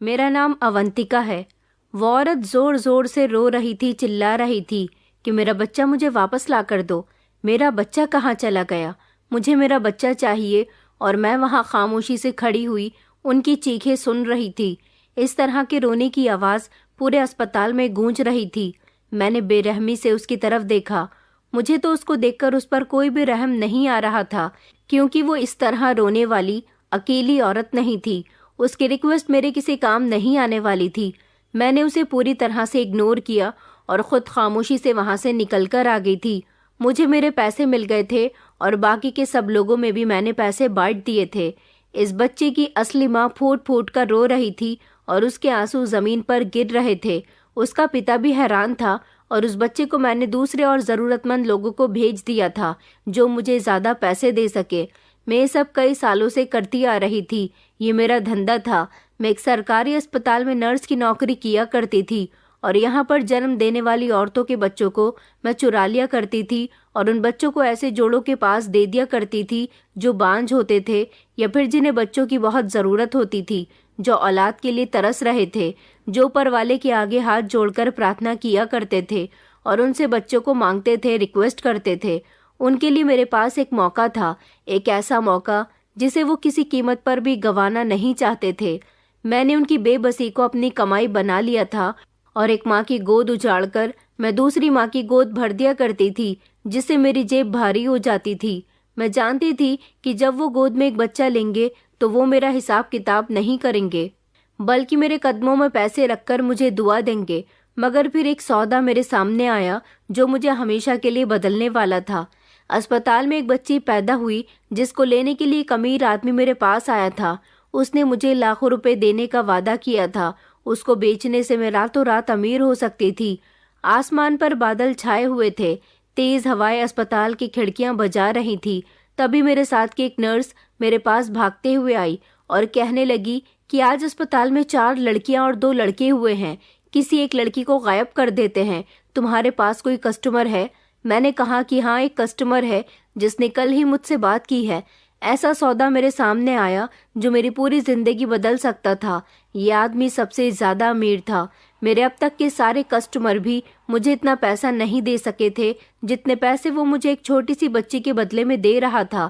मेरा नाम अवंतिका है। वो औरत जोर जोर से रो रही थी, चिल्ला रही थी कि मेरा बच्चा मुझे वापस ला कर दो। मेरा बच्चा कहाँ चला गया? मुझे मेरा बच्चा चाहिए। और मैं वहाँ खामोशी से खड़ी हुई उनकी चीखें सुन रही थी। इस तरह के रोने की आवाज़ पूरे अस्पताल में गूंज रही थी। मैंने बेरहमी से उसकी तरफ देखा। मुझे तो उसको देखकर उस पर कोई भी रहम नहीं आ रहा था, क्योंकि वो इस तरह रोने वाली अकेली औरत नहीं थी। उसकी रिक्वेस्ट मेरे किसी काम नहीं आने वाली थी। मैंने उसे पूरी तरह से इग्नोर किया और खुद खामोशी से वहां से निकल कर आ गई थी। मुझे मेरे पैसे मिल गए थे और बाकी के सब लोगों में भी मैंने पैसे बांट दिए थे। इस बच्चे की असली माँ फूट फूट कर रो रही थी और उसके आंसू जमीन पर गिर रहे थे। उसका पिता भी हैरान था और उस बच्चे को मैंने दूसरे और ज़रूरतमंद लोगों को भेज दिया था जो मुझे ज़्यादा पैसे दे सके। मैं ये सब कई सालों से करती आ रही थी। ये मेरा धंधा था। मैं एक सरकारी अस्पताल में नर्स की नौकरी किया करती थी और यहाँ पर जन्म देने वाली औरतों के बच्चों को मैं चुरा लिया करती थी और उन बच्चों को ऐसे जोड़ों के पास दे दिया करती थी जो बांझ होते थे या फिर जिन्हें बच्चों की बहुत ज़रूरत होती थी, जो औलाद के लिए तरस रहे थे, जो ऊपर वाले के आगे हाथ जोड़कर प्रार्थना किया करते थे और उनसे बच्चों को मांगते थे, रिक्वेस्ट करते थे। उनके लिए मेरे पास एक मौका था, एक ऐसा मौका जिसे वो किसी कीमत पर भी गंवाना नहीं चाहते थे। मैंने उनकी बेबसी को अपनी कमाई बना लिया था और एक माँ की गोद उजाड़कर मैं दूसरी माँ की गोद भर दिया करती थी, जिससे मेरी जेब भारी हो जाती थी। मैं जानती थी कि जब वो गोद में एक बच्चा लेंगे तो वो मेरा हिसाब किताब नहीं करेंगे, बल्कि मेरे कदमों में पैसे रखकर मुझे दुआ देंगे। मगर फिर एक सौदा मेरे सामने आया जो मुझे हमेशा के लिए बदलने वाला था। अस्पताल में एक बच्ची पैदा हुई जिसको लेने के लिए एक अमीर आदमी मेरे पास आया था। उसने मुझे लाखों रुपए देने का वादा किया था। उसको बेचने से मैं रातों रात अमीर हो सकती थी। आसमान पर बादल छाए हुए थे। तेज हवाएं अस्पताल की खिड़कियां बजा रही थी। तभी मेरे साथ की एक नर्स मेरे पास भागते हुए आई और कहने लगी कि आज अस्पताल में 4 लड़कियां और 2 लड़के हुए हैं। किसी एक लड़की को गायब कर देते हैं। तुम्हारे पास कोई कस्टमर है? मैंने कहा कि हाँ, एक कस्टमर है जिसने कल ही मुझसे बात की है। ऐसा सौदा मेरे सामने आया जो मेरी पूरी जिंदगी बदल सकता था। ये आदमी सबसे ज्यादा अमीर था। मेरे अब तक के सारे कस्टमर भी मुझे इतना पैसा नहीं दे सके थे जितने पैसे वो मुझे एक छोटी सी बच्ची के बदले में दे रहा था।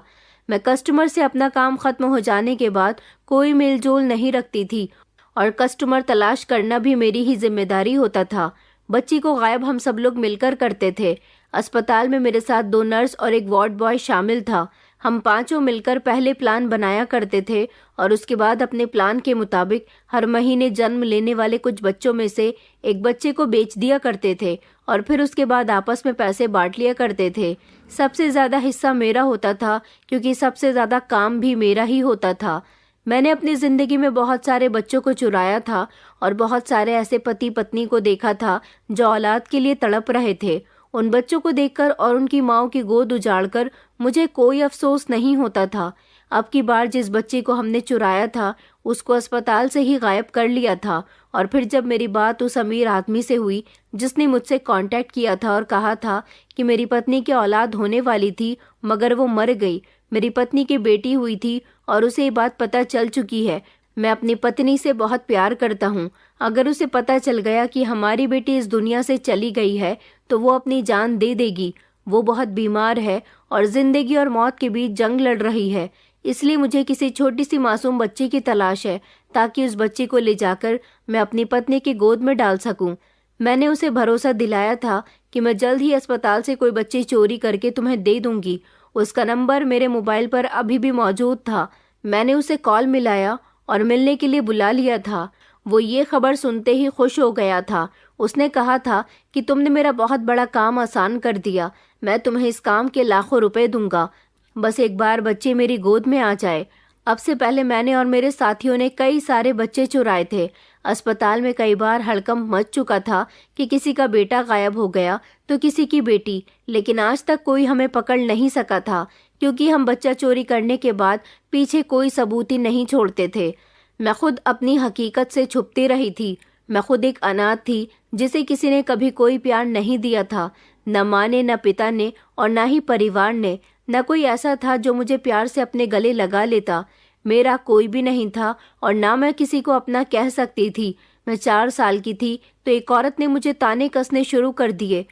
मैं कस्टमर से अपना काम खत्म हो जाने के बाद कोई मेलजोल नहीं रखती थी और कस्टमर तलाश करना भी मेरी ही जिम्मेदारी होता था। बच्ची को गायब हम सब लोग मिलकर करते थे। अस्पताल में मेरे साथ 2 नर्स और एक वार्ड बॉय शामिल था। हम पांचों मिलकर पहले प्लान बनाया करते थे और उसके बाद अपने प्लान के मुताबिक हर महीने जन्म लेने वाले कुछ बच्चों में से एक बच्चे को बेच दिया करते थे और फिर उसके बाद आपस में पैसे बांट लिया करते थे। सबसे ज़्यादा हिस्सा मेरा होता था क्योंकि सबसे ज़्यादा काम भी मेरा ही होता था। मैंने अपनी ज़िंदगी में बहुत सारे बच्चों को चुराया था और बहुत सारे ऐसे पति पत्नी को देखा था जो औलाद के लिए तड़प रहे थे। उन बच्चों को देखकर और उनकी माँओं की गोद उजाड़कर मुझे कोई अफसोस नहीं होता था। अब की बार जिस बच्चे को हमने चुराया था उसको अस्पताल से ही गायब कर लिया था और फिर जब मेरी बात उस अमीर आदमी से हुई जिसने मुझसे कांटेक्ट किया था और कहा था कि मेरी पत्नी की औलाद होने वाली थी मगर वो मर गई, मेरी पत्नी की बेटी हुई थी और उसे ये बात पता चल चुकी है। मैं अपनी पत्नी से बहुत प्यार करता हूँ। अगर उसे पता चल गया कि हमारी बेटी इस दुनिया से चली गई है तो वो अपनी जान दे देगी। वो बहुत बीमार है और जिंदगी और मौत के बीच जंग लड़ रही है। इसलिए मुझे किसी छोटी सी मासूम बच्ची की तलाश है ताकि उस बच्ची को ले जाकर मैं अपनी पत्नी की गोद में डाल सकूं। मैंने उसे भरोसा दिलाया था कि मैं जल्द ही अस्पताल से कोई बच्ची चोरी करके तुम्हें दे दूंगी। उसका नंबर मेरे मोबाइल पर अभी भी मौजूद था। मैंने उसे कॉल मिलाया और मिलने के लिए बुला लिया था। वो ये खबर सुनते ही खुश हो गया था। उसने कहा था कि तुमने मेरा बहुत बड़ा काम आसान कर दिया। मैं तुम्हें इस काम के लाखों रुपए दूंगा, बस एक बार बच्चे मेरी गोद में आ जाए। अब से पहले मैंने और मेरे साथियों ने कई सारे बच्चे चुराए थे। अस्पताल में कई बार हड़कंप मच चुका था कि किसी का बेटा गायब हो गया तो किसी की बेटी, लेकिन आज तक कोई हमें पकड़ नहीं सका था क्योंकि हम बच्चा चोरी करने के बाद पीछे कोई सबूत ही नहीं छोड़ते थे। मैं खुद अपनी हकीकत से छुपती रही थी। मैं खुद एक अनाथ थी जिसे किसी ने कभी कोई प्यार नहीं दिया था, न माँ ने, न पिता ने और न ही परिवार ने। न कोई ऐसा था जो मुझे प्यार से अपने गले लगा लेता। मेरा कोई भी नहीं था और ना मैं किसी को अपना कह सकती थी। मैं 4 साल की थी तो एक औरत ने मुझे ताने कसने शुरू कर दिए।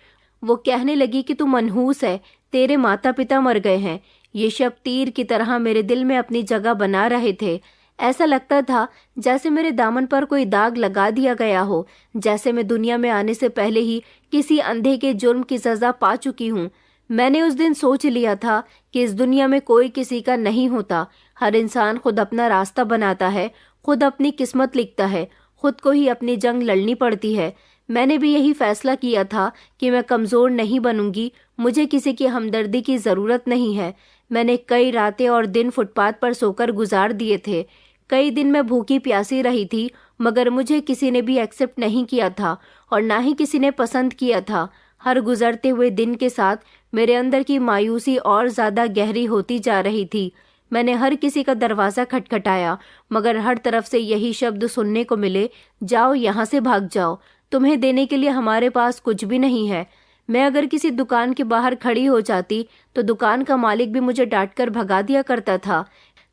वो कहने लगी कि तू मनहूस है, तेरे माता पिता मर गए हैं। ये शब्द तीर की तरह मेरे दिल में अपनी जगह बना रहे थे। ऐसा लगता था जैसे मेरे दामन पर कोई दाग लगा दिया गया हो, जैसे मैं दुनिया में आने से पहले ही किसी अंधे के जुर्म की सजा पा चुकी हूँ। मैंने उस दिन सोच लिया था कि इस दुनिया में कोई किसी का नहीं होता। हर इंसान खुद अपना रास्ता बनाता है, खुद अपनी किस्मत लिखता है, खुद को ही अपनी जंग लड़नी पड़ती है। मैंने भी यही फैसला किया था कि मैं कमज़ोर नहीं बनूंगी, मुझे किसी की हमदर्दी की ज़रूरत नहीं है। मैंने कई रातें और दिन फुटपाथ पर सोकर गुजार दिए थे। कई दिन मैं भूखी प्यासी रही थी, मगर मुझे किसी ने भी एक्सेप्ट नहीं किया था और ना ही किसी ने पसंद किया था। हर गुजरते हुए दिन के साथ मेरे अंदर की मायूसी और ज़्यादा गहरी होती जा रही थी। मैंने हर किसी का दरवाज़ा खटखटाया, मगर हर तरफ से यही शब्द सुनने को मिले, जाओ यहाँ से भाग जाओ, तुम्हें देने के लिए हमारे पास कुछ भी नहीं है। मैं अगर किसी दुकान के बाहर खड़ी हो जाती तो दुकान का मालिक भी मुझे डांटकर भगा दिया करता था।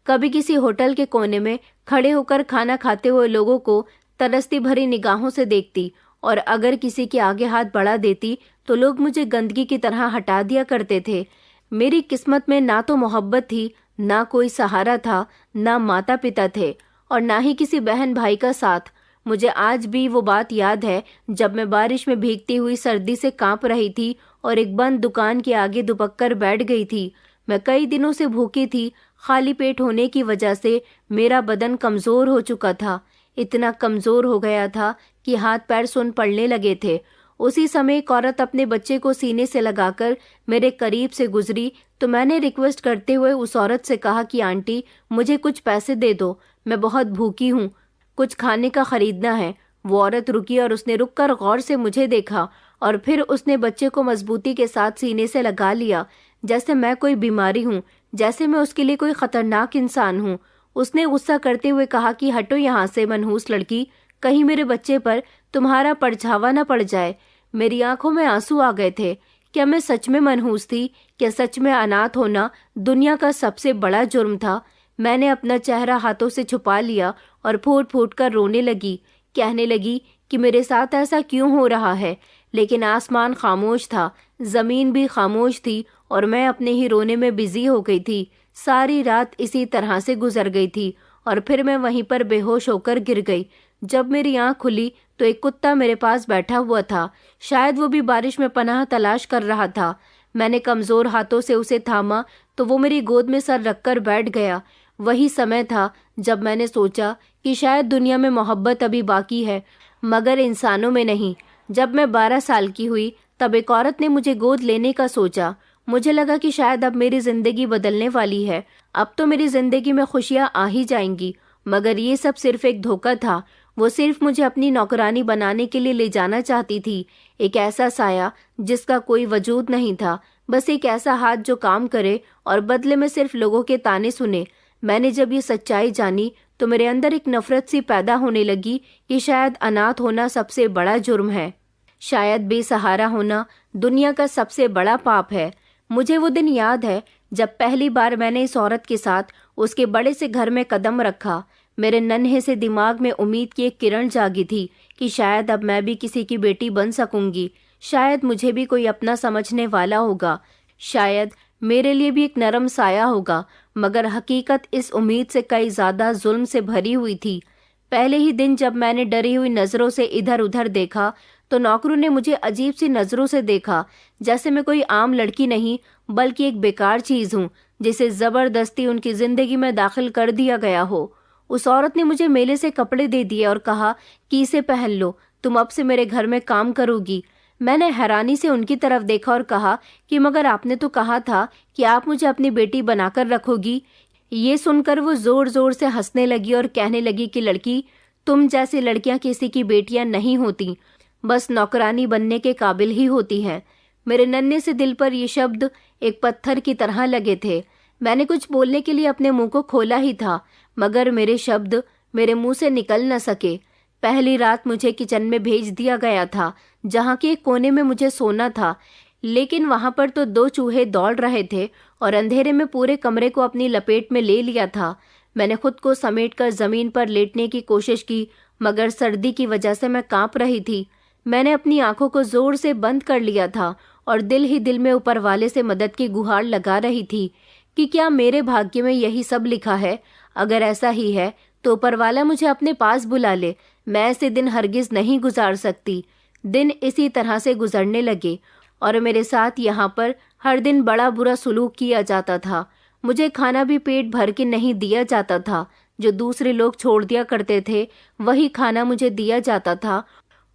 कभी किसी होटल के कोने में खड़े होकर खाना खाते हुए लोगों को तरसती भरी निगाहों से देखती, और अगर किसी के आगे हाथ बढ़ा देती तो लोग मुझे गंदगी की तरह हटा दिया करते थे। मेरी किस्मत में ना तो मोहब्बत थी, ना कोई सहारा था, ना माता पिता थे और ना ही किसी बहन भाई का साथ। मुझे आज भी वो बात याद है जब मैं बारिश में भीगती हुई सर्दी से कांप रही थी और एक बंद दुकान के आगे दुबक कर बैठ गई थी। मैं कई दिनों से भूखी थी। खाली पेट होने की वजह से मेरा बदन कमज़ोर हो चुका था। इतना कमज़ोर हो गया था कि हाथ पैर सुन पड़ने लगे थे। उसी समय एक औरत अपने बच्चे को सीने से लगाकर मेरे करीब से गुजरी तो मैंने रिक्वेस्ट करते हुए उस औरत से कहा कि आंटी, मुझे कुछ पैसे दे दो, मैं बहुत भूखी हूँ, कुछ खाने का खरीदना है। वो औरत रुकी और उसने रुककर गौर से मुझे देखा और फिर उसने बच्चे को मजबूती के साथ सीने से लगा लिया, जैसे मैं कोई बीमारी हूँ, जैसे मैं उसके लिए कोई खतरनाक इंसान हूँ। उसने गुस्सा करते हुए कहा कि हटो यहाँ से मनहूस लड़की, कहीं मेरे बच्चे पर तुम्हारा परछावा न पड़ जाए। मेरी आंखों में आंसू आ गए थे। क्या मैं सच में मनहूस थी? क्या सच में अनाथ होना दुनिया का सबसे बड़ा जुर्म था? मैंने अपना चेहरा हाथों से छुपा लिया और फूट फूट कर रोने लगी। कहने लगी कि मेरे साथ ऐसा क्यों हो रहा है। लेकिन आसमान खामोश था, जमीन भी खामोश थी और मैं अपने ही रोने में बिजी हो गई थी। सारी रात इसी तरह से गुजर गई थी और फिर मैं वहीं पर बेहोश होकर गिर गई। जब मेरी आंख खुली तो एक कुत्ता मेरे पास बैठा हुआ था। शायद वो भी बारिश में पनाह तलाश कर रहा था। मैंने कमजोर हाथों से उसे थामा तो वो मेरी गोद में सर रखकर बैठ गया। वही समय था जब मैंने सोचा कि शायद दुनिया में मोहब्बत अभी बाकी है, मगर इंसानों में नहीं। जब मैं 12 साल की हुई तब एक औरत ने मुझे गोद लेने का सोचा। मुझे लगा कि शायद अब मेरी जिंदगी बदलने वाली है, अब तो मेरी जिंदगी में खुशियां आ ही जाएंगी। मगर ये सब सिर्फ एक धोखा था। वो सिर्फ मुझे अपनी नौकरानी बनाने के लिए ले जाना चाहती थी। एक ऐसा साया जिसका कोई वजूद नहीं था, बस एक ऐसा हाथ जो काम करे और बदले में सिर्फ लोगों के ताने सुने। मैंने जब ये सच्चाई जानी तो मेरे अंदर एक नफरत सी पैदा होने लगी कि शायद अनाथ होना सबसे बड़ा जुर्म है, शायद बेसहारा होना दुनिया का सबसे बड़ा पाप है। मुझे वो दिन याद है जब पहली बार मैंने इस औरत के साथ उसके बड़े से घर में कदम रखा। मेरे नन्हे से दिमाग में उम्मीद की एक किरण जागी थी कि शायद अब मैं भी किसी की बेटी बन सकूंगी, शायद मुझे भी कोई अपना समझने वाला होगा, शायद मेरे लिए भी एक नरम साया होगा। मगर हकीकत इस उम्मीद से कई ज्यादा जुल्म से भरी हुई थी। पहले ही दिन जब मैंने डरी हुई नजरों से इधर उधर देखा तो नौकरों ने मुझे अजीब सी नजरों से देखा, जैसे मैं कोई आम लड़की नहीं बल्कि एक बेकार चीज हूँ जिसे जबरदस्ती उनकी जिंदगी में दाखिल कर दिया गया हो। उस औरत ने मुझे मेले से कपड़े दे दिए और कहा कि इसे पहन लो, तुम अब से मेरे घर में काम करोगी। मैंने हैरानी से उनकी तरफ देखा और कहा कि मगर आपने तो कहा था कि आप मुझे अपनी बेटी बनाकर रखोगी। ये सुनकर वो जोर जोर से हंसने लगी और कहने लगी कि लड़की, तुम जैसी लड़कियां किसी की बेटियां नहीं होती, बस नौकरानी बनने के काबिल ही होती हैं। मेरे नन्हे से दिल पर ये शब्द एक पत्थर की तरह लगे थे। मैंने कुछ बोलने के लिए अपने मुंह को खोला ही था, मगर मेरे शब्द मेरे मुंह से निकल न सके। पहली रात मुझे किचन में भेज दिया गया था, जहाँ के एक कोने में मुझे सोना था, लेकिन वहां पर तो 2 चूहे दौड़ रहे थे और अंधेरे में पूरे कमरे को अपनी लपेट में ले लिया था। मैंने खुद को समेटकर ज़मीन पर लेटने की कोशिश की, मगर सर्दी की वजह से मैं कांप रही थी। मैंने अपनी आंखों को जोर से बंद कर लिया था और दिल ही दिल में ऊपर वाले से मदद की गुहार लगा रही थी कि क्या मेरे भाग्य में यही सब लिखा है। अगर ऐसा ही है तो ऊपर वाला मुझे अपने पास बुला ले। मैं ऐसे दिन हरगिज नहीं गुजार सकती। दिन इसी तरह से गुजरने लगे और मेरे साथ यहाँ पर हर दिन बड़ा बुरा सलूक किया जाता था। मुझे खाना भी पेट भर के नहीं दिया जाता था। जो दूसरे लोग छोड़ दिया करते थे वही खाना मुझे दिया जाता था,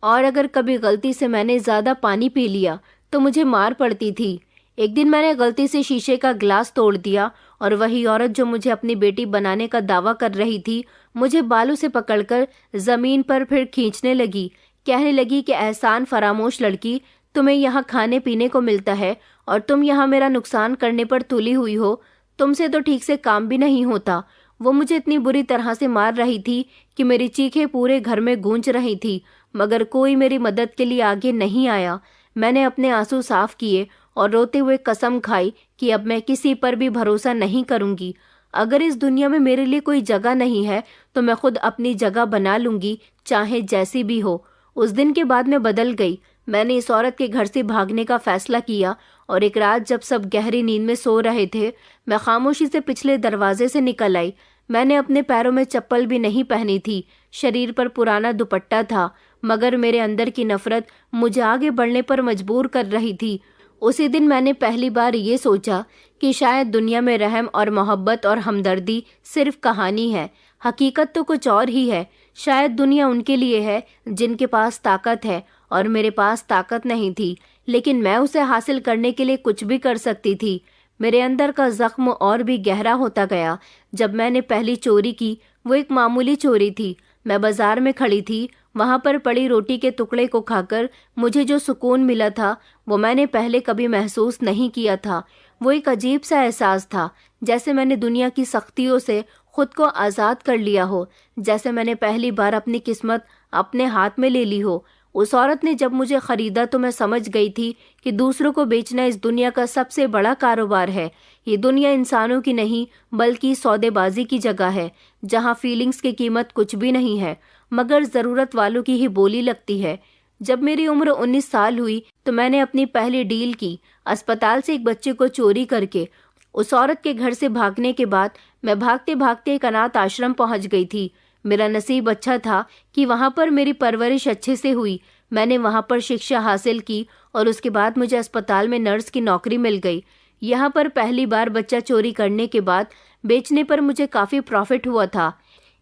और अगर कभी गलती से मैंने ज़्यादा पानी पी लिया तो मुझे मार पड़ती थी। एक दिन मैंने गलती से शीशे का गिलास तोड़ दिया और वही औरत जो मुझे अपनी बेटी बनाने का दावा कर रही थी, मुझे बालों से पकड़कर ज़मीन पर फिर खींचने लगी। कहने लगी कि एहसान फरामोश लड़की, तुम्हें यहाँ खाने पीने को मिलता है और तुम यहाँ मेरा नुकसान करने पर तुली हुई हो। तुमसे तो ठीक से काम भी नहीं होता। वो मुझे इतनी बुरी तरह से मार रही थी कि मेरी चीखें पूरे घर में गूंज रही थी, मगर कोई मेरी मदद के लिए आगे नहीं आया। मैंने अपने आंसू साफ किए और रोते हुए कसम खाई कि अब मैं किसी पर भी भरोसा नहीं करूंगी। अगर इस दुनिया में मेरे लिए कोई जगह नहीं है तो मैं खुद अपनी जगह बना लूंगी, चाहे जैसी भी हो। उस दिन के बाद मैं बदल गई। मैंने इस औरत के घर से भागने का फैसला किया और एक रात जब सब गहरी नींद में सो रहे थे, मैं खामोशी से पिछले दरवाजे से निकल आई। मैंने अपने पैरों में चप्पल भी नहीं पहनी थी। शरीर पर पुराना दुपट्टा था, मगर मेरे अंदर की नफरत मुझे आगे बढ़ने पर मजबूर कर रही थी। उसी दिन मैंने पहली बार ये सोचा कि शायद दुनिया में रहम और मोहब्बत और हमदर्दी सिर्फ कहानी है, हकीकत तो कुछ और ही है। शायद दुनिया उनके लिए है जिनके पास ताकत है और मेरे पास ताकत नहीं थी, लेकिन मैं उसे हासिल करने के लिए कुछ भी कर सकती थी। मेरे अंदर का जख्म और भी गहरा होता गया। जब मैंने पहली चोरी की वो एक मामूली चोरी थी। मैं बाजार में खड़ी थी। वहां पर पड़ी रोटी के टुकड़े को खाकर मुझे जो सुकून मिला था वो मैंने पहले कभी महसूस नहीं किया था। वो एक अजीब सा एहसास था, जैसे मैंने दुनिया की सख्तियों से खुद को आज़ाद कर लिया हो, जैसे मैंने पहली बार अपनी किस्मत अपने हाथ में ले ली हो। उस औरत ने जब मुझे खरीदा तो मैं समझ गई थी कि दूसरों को बेचना इस दुनिया का सबसे बड़ा कारोबार है। ये दुनिया इंसानों की नहीं बल्कि सौदेबाजी की जगह है, जहाँ फीलिंग्स की कीमत कुछ भी नहीं है मगर ज़रूरत वालों की ही बोली लगती है। जब मेरी उम्र 19 साल हुई तो मैंने अपनी पहली डील की, अस्पताल से एक बच्चे को चोरी करके। उस औरत के घर से भागने के बाद मैं भागते भागते एक अनाथ आश्रम पहुंच गई थी। मेरा नसीब अच्छा था कि वहां पर मेरी परवरिश अच्छे से हुई। मैंने वहां पर शिक्षा हासिल की और उसके बाद मुझे अस्पताल में नर्स की नौकरी मिल गई। यहाँ पर पहली बार बच्चा चोरी करने के बाद बेचने पर मुझे काफ़ी प्रॉफिट हुआ था।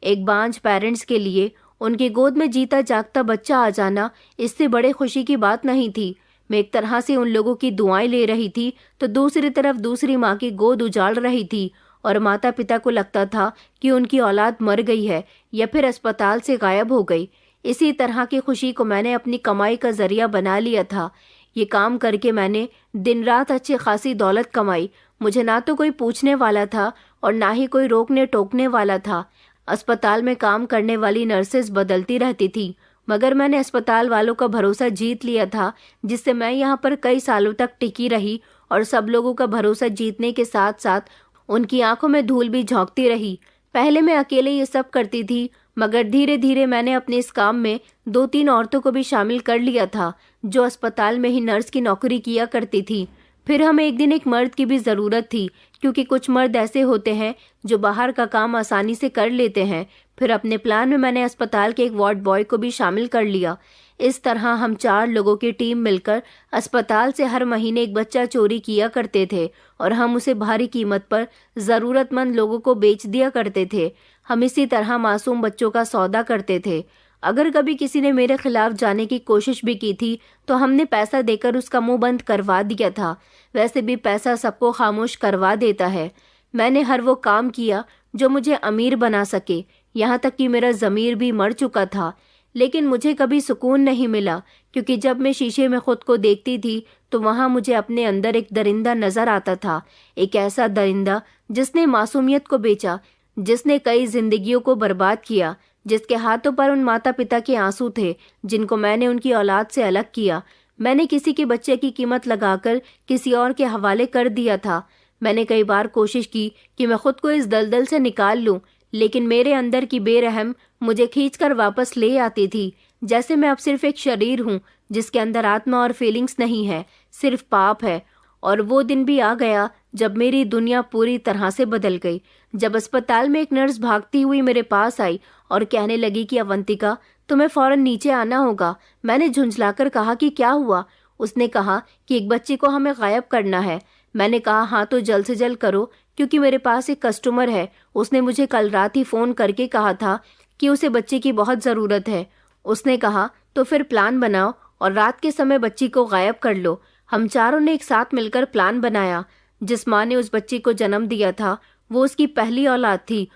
एक बांझ पेरेंट्स के लिए उनकी गोद में जीता जागता बच्चा आ जाना इससे बड़े खुशी की बात नहीं थी। मैं एक तरह से उन लोगों की दुआएं ले रही थी तो दूसरी तरफ दूसरी माँ की गोद उजाड़ रही थी और माता पिता को लगता था कि उनकी औलाद मर गई है या फिर अस्पताल से गायब हो गई। इसी तरह की खुशी को मैंने अपनी कमाई का जरिया बना लिया था। ये काम करके मैंने दिन रात अच्छी खासी दौलत कमाई। मुझे ना तो कोई पूछने वाला था और ना ही कोई रोकने टोकने वाला था। अस्पताल में काम करने वाली नर्सेस बदलती रहती थी, मगर मैंने अस्पताल वालों का भरोसा जीत लिया था, जिससे मैं यहाँ पर कई सालों तक टिकी रही और सब लोगों का भरोसा जीतने के साथ साथ उनकी आंखों में धूल भी झोंकती रही। पहले मैं अकेले ये सब करती थी, मगर धीरे धीरे मैंने अपने इस काम में 2-3 औरतों को भी शामिल कर लिया था जो अस्पताल में ही नर्स की नौकरी किया करती थी। फिर हमें एक दिन एक मर्द की भी ज़रूरत थी, क्योंकि कुछ मर्द ऐसे होते हैं जो बाहर का काम आसानी से कर लेते हैं। फिर अपने प्लान में मैंने अस्पताल के एक वार्ड बॉय को भी शामिल कर लिया। इस तरह हम 4 लोगों की टीम मिलकर अस्पताल से हर महीने एक बच्चा चोरी किया करते थे और हम उसे भारी कीमत पर ज़रूरतमंद लोगों को बेच दिया करते थे। हम इसी तरह मासूम बच्चों का सौदा करते थे। अगर कभी किसी ने मेरे खिलाफ जाने की कोशिश भी की थी तो हमने पैसा देकर उसका मुंह बंद करवा दिया था। वैसे भी पैसा सबको खामोश करवा देता है। मैंने हर वो काम किया जो मुझे अमीर बना सके, यहाँ तक कि मेरा ज़मीर भी मर चुका था। लेकिन मुझे कभी सुकून नहीं मिला, क्योंकि जब मैं शीशे में खुद को देखती थी तो वहाँ मुझे अपने अंदर एक दरिंदा नजर आता था। एक ऐसा दरिंदा जिसने मासूमियत को बेचा, जिसने कई जिंदगियों को बर्बाद किया, जिसके हाथों पर उन माता पिता के आंसू थे जिनको मैंने उनकी औलाद से अलग किया। मैंने किसी के बच्चे की कीमत लगाकर किसी और के हवाले कर दिया था। मैंने कई बार कोशिश की कि मैं खुद को इस दलदल से निकाल लूं, लेकिन मेरे अंदर की बेरहम मुझे खींचकर वापस ले आती थी, जैसे मैं अब सिर्फ एक शरीर हूँ जिसके अंदर आत्मा और फीलिंग्स नहीं है, सिर्फ पाप है। और वो दिन भी आ गया जब मेरी दुनिया पूरी तरह से बदल गई। जब अस्पताल में एक नर्स भागती हुई मेरे पास आई और कहने लगी कि अवंतिका, तुम्हें फौरन नीचे आना होगा। मैंने झुंझलाकर कहा कि क्या हुआ? उसने कहा कि एक बच्चे को हमें गायब करना है। मैंने कहा हाँ तो जल्द से जल्द करो, क्योंकि मेरे पास एक कस्टमर है। उसने मुझे कल रात ही फ़ोन करके कहा था कि उसे बच्चे की बहुत ज़रूरत है। उसने कहा तो फिर प्लान बनाओ और रात के समय बच्ची को गायब कर लो। हम चारों ने एक साथ मिलकर प्लान बनाया। जिस माँ ने उस बच्ची को जन्म दिया था वो उसकी पहली औलाद थी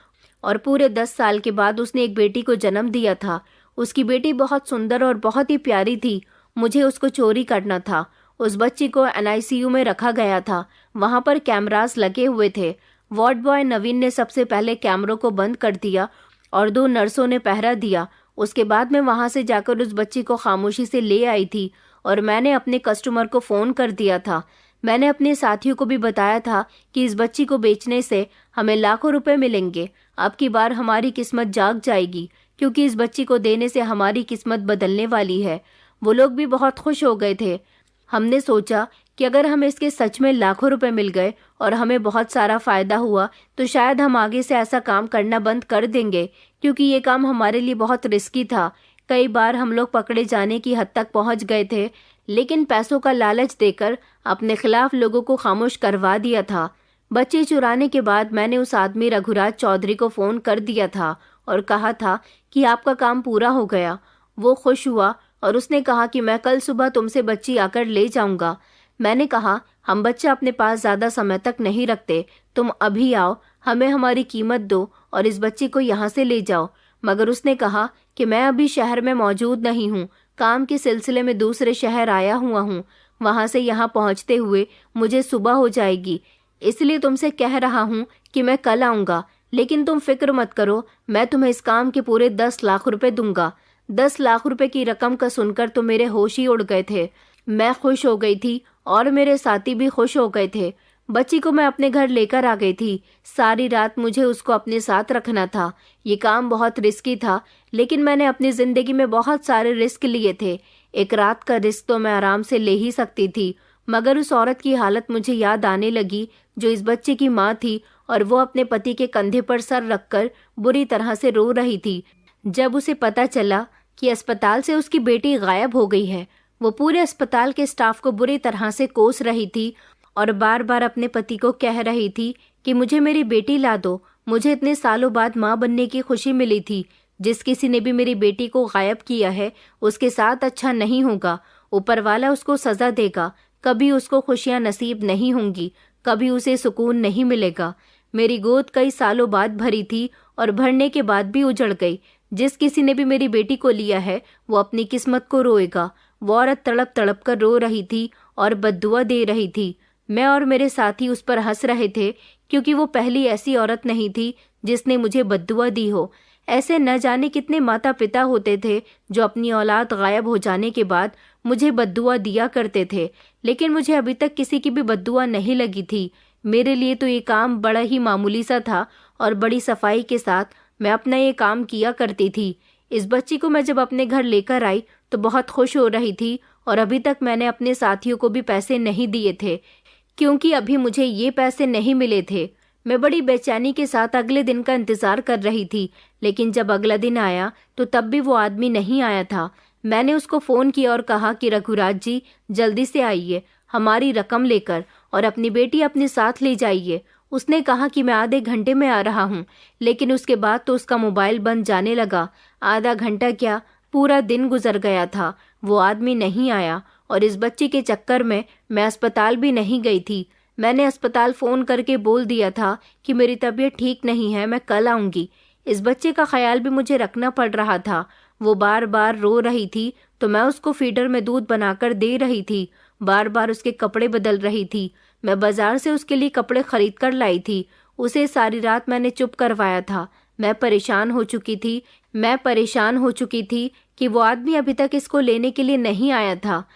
और पूरे 10 साल के बाद उसने एक बेटी को जन्म दिया था। उसकी बेटी बहुत सुंदर और बहुत ही प्यारी थी। मुझे उसको चोरी करना था। उस बच्ची को NICU में रखा गया था। वहां पर कैमरास लगे हुए थे। वार्ड बॉय नवीन ने सबसे पहले कैमरों को बंद कर दिया और 2 नर्सों ने पहरा दिया। उसके बाद मैं वहां से जाकर उस बच्ची को खामोशी से ले आई थी और मैंने अपने कस्टमर को फ़ोन कर दिया था। मैंने अपने साथियों को भी बताया था कि इस बच्ची को बेचने से हमें लाखों रुपए मिलेंगे। अब की बार हमारी किस्मत जाग जाएगी, क्योंकि इस बच्ची को देने से हमारी किस्मत बदलने वाली है। वो लोग भी बहुत खुश हो गए थे। हमने सोचा कि अगर हमें इसके सच में लाखों रुपए मिल गए और हमें बहुत सारा फायदा हुआ तो शायद हम आगे से ऐसा काम करना बंद कर देंगे, क्योंकि ये काम हमारे लिए बहुत रिस्की था। कई बार हम लोग पकड़े जाने की हद तक पहुंच गए थे, लेकिन पैसों का लालच देकर अपने खिलाफ लोगों को खामोश करवा दिया था। बच्चे चुराने के बाद मैंने उस आदमी रघुराज चौधरी को फ़ोन कर दिया था और कहा था कि आपका काम पूरा हो गया। वो खुश हुआ और उसने कहा कि मैं कल सुबह तुमसे बच्ची आकर ले जाऊंगा। मैंने कहा हम बच्चा अपने पास ज़्यादा समय तक नहीं रखते, तुम अभी आओ, हमें हमारी कीमत दो और इस बच्ची को यहाँ से ले जाओ। मगर उसने कहा कि मैं अभी शहर में मौजूद नहीं हूँ, काम के सिलसिले में दूसरे शहर आया हुआ हूँ। वहाँ से यहाँ पहुँचते हुए मुझे सुबह हो जाएगी, इसलिए तुमसे कह रहा हूँ कि मैं कल आऊँगा। लेकिन तुम फिक्र मत करो, मैं तुम्हें इस काम के पूरे 10 लाख रुपए दूंगा। 10 लाख रुपए की रकम का सुनकर तो मेरे होश ही उड़ गए थे। मैं खुश हो गई थी और मेरे साथी भी खुश हो गए थे। बच्ची को मैं अपने घर लेकर आ गई थी। सारी रात मुझे उसको अपने साथ रखना था। ये काम बहुत रिस्की था, लेकिन मैंने अपनी ज़िंदगी में बहुत सारे रिस्क लिए थे। एक रात का रिस्क तो मैं आराम से ले ही सकती थी, मगर उस औरत की हालत मुझे याद आने लगी जो इस बच्चे की माँ थी, और वो अपने पति के कंधे पर सर रखकर बुरी तरह से रो रही थी। जब उसे पता चला कि अस्पताल से उसकी बेटी गायब हो गई है, वो पूरे अस्पताल के स्टाफ को बुरी तरह से कोस रही थी और बार बार अपने पति को कह रही थी कि मुझे मेरी बेटी ला दो। मुझे इतने सालों बाद माँ बनने की खुशी मिली थी। जिस किसी ने भी मेरी बेटी को गायब किया है उसके साथ अच्छा नहीं होगा। ऊपर वाला उसको सजा देगा। कभी उसको खुशियाँ नसीब नहीं होंगी, कभी उसे सुकून नहीं मिलेगा। मेरी गोद कई सालों बाद भरी थी और भरने के बाद भी उजड़ गई। जिस किसी ने भी मेरी बेटी को लिया है वो अपनी किस्मत को रोएगा। वो औरत तड़प तड़प कर रो रही थी और बद्दुआ दे रही थी। मैं और मेरे साथी उस पर हंस रहे थे, क्योंकि वो पहली ऐसी औरत नहीं थी जिसने मुझे बद्दुआ दी हो। ऐसे न जाने कितने माता पिता होते थे जो अपनी औलाद गायब हो जाने के बाद मुझे बद्दुआ दिया करते थे, लेकिन मुझे अभी तक किसी की भी बद्दुआ नहीं लगी थी। मेरे लिए तो ये काम बड़ा ही मामूली सा था और बड़ी सफाई के साथ मैं अपना ये काम किया करती थी। इस बच्ची को मैं जब अपने घर लेकर आई तो बहुत खुश हो रही थी, और अभी तक मैंने अपने साथियों को भी पैसे नहीं दिए थे, क्योंकि अभी मुझे ये पैसे नहीं मिले थे। मैं बड़ी बेचैनी के साथ अगले दिन का इंतजार कर रही थी, लेकिन जब अगला दिन आया तो तब भी वो आदमी नहीं आया था। मैंने उसको फ़ोन किया और कहा कि रघुराज जी, जल्दी से आइए हमारी रकम लेकर और अपनी बेटी अपने साथ ले जाइए। उसने कहा कि मैं आधे घंटे में आ रहा हूँ, लेकिन उसके बाद तो उसका मोबाइल बंद जाने लगा। आधा घंटा क्या, पूरा दिन गुजर गया था। वो आदमी नहीं आया और इस बच्ची के चक्कर में मैं अस्पताल भी नहीं गई थी। मैंने अस्पताल फ़ोन करके बोल दिया था कि मेरी तबीयत ठीक नहीं है, मैं कल आऊँगी। इस बच्चे का ख्याल भी मुझे रखना पड़ रहा था। वो बार बार रो रही थी तो मैं उसको फीडर में दूध बनाकर दे रही थी। बार बार उसके कपड़े बदल रही थी। मैं बाजार से उसके लिए कपड़े खरीद कर लाई थी। उसे सारी रात मैंने चुप करवाया था। मैं परेशान हो चुकी थी कि वो आदमी अभी तक इसको लेने के लिए नहीं आया था।